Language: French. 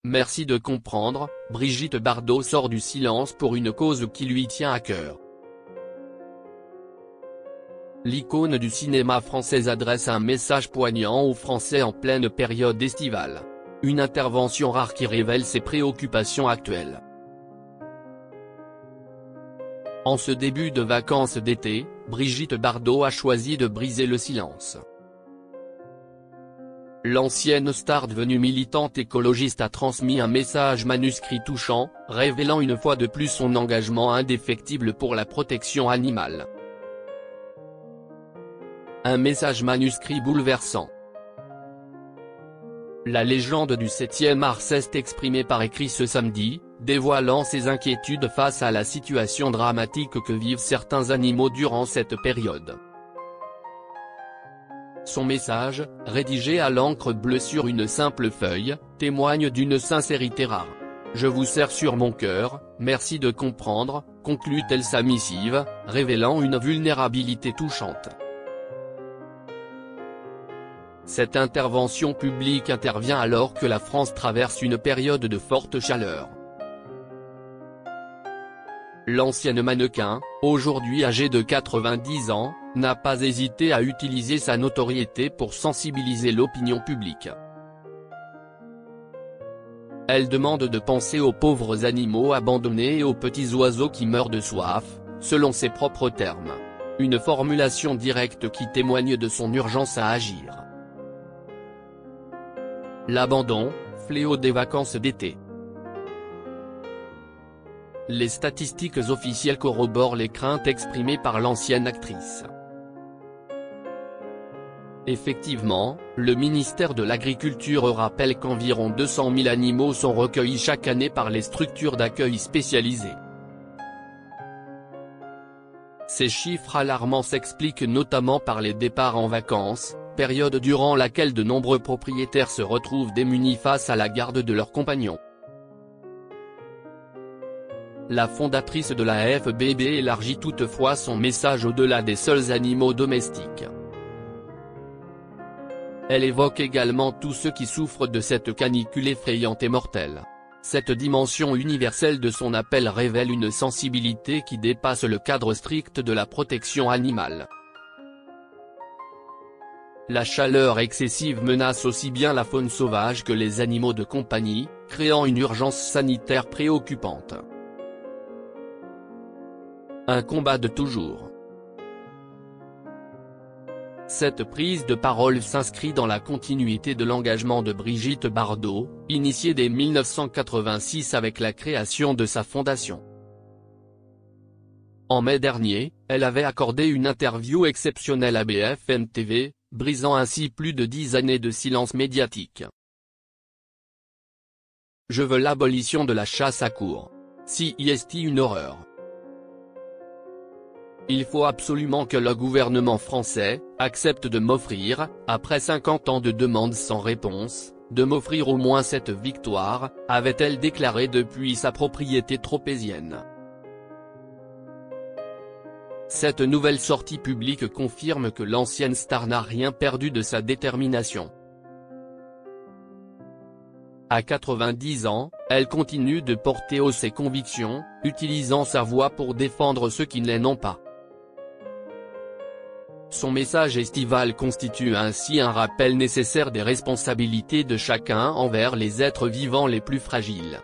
merci de comprendre, Brigitte Bardot sort du silence pour une cause qui lui tient à cœur. L'icône du cinéma français adresse un message poignant aux Français en pleine période estivale. Une intervention rare qui révèle ses préoccupations actuelles. En ce début de vacances d'été, Brigitte Bardot a choisi de briser le silence. L'ancienne star devenue militante écologiste a transmis un message manuscrit touchant, révélant une fois de plus son engagement indéfectible pour la protection animale. Un message manuscrit bouleversant. La légende du 7e art s'est exprimée par écrit ce samedi, dévoilant ses inquiétudes face à la situation dramatique que vivent certains animaux durant cette période. Son message, rédigé à l'encre bleue sur une simple feuille, témoigne d'une sincérité rare. « Je vous serre sur mon cœur, merci de comprendre », conclut-elle sa missive, révélant une vulnérabilité touchante. Cette intervention publique intervient alors que la France traverse une période de forte chaleur. L'ancienne mannequin, aujourd'hui âgée de 90 ans, n'a pas hésité à utiliser sa notoriété pour sensibiliser l'opinion publique. Elle demande de penser aux pauvres animaux abandonnés et aux petits oiseaux qui meurent de soif, selon ses propres termes. Une formulation directe qui témoigne de son urgence à agir. L'abandon, fléau des vacances d'été. Les statistiques officielles corroborent les craintes exprimées par l'ancienne actrice. Effectivement, le ministère de l'Agriculture rappelle qu'environ 200 000 animaux sont recueillis chaque année par les structures d'accueil spécialisées. Ces chiffres alarmants s'expliquent notamment par les départs en vacances, période durant laquelle de nombreux propriétaires se retrouvent démunis face à la garde de leurs compagnons. La fondatrice de la FBB élargit toutefois son message au-delà des seuls animaux domestiques. Elle évoque également tous ceux qui souffrent de cette canicule effrayante et mortelle. Cette dimension universelle de son appel révèle une sensibilité qui dépasse le cadre strict de la protection animale. La chaleur excessive menace aussi bien la faune sauvage que les animaux de compagnie, créant une urgence sanitaire préoccupante. Un combat de toujours. Cette prise de parole s'inscrit dans la continuité de l'engagement de Brigitte Bardot, initié dès 1986 avec la création de sa fondation. En mai dernier, elle avait accordé une interview exceptionnelle à BFM TV, brisant ainsi plus de 10 années de silence médiatique. Je veux l'abolition de la chasse à courre. C'est une horreur. Il faut absolument que le gouvernement français accepte de m'offrir, après 50 ans de demandes sans réponse, de m'offrir au moins cette victoire, avait-elle déclaré depuis sa propriété tropézienne. Cette nouvelle sortie publique confirme que l'ancienne star n'a rien perdu de sa détermination. À 90 ans, elle continue de porter haut ses convictions, utilisant sa voix pour défendre ceux qui ne les n'ont pas. Son message estival constitue ainsi un rappel nécessaire des responsabilités de chacun envers les êtres vivants les plus fragiles.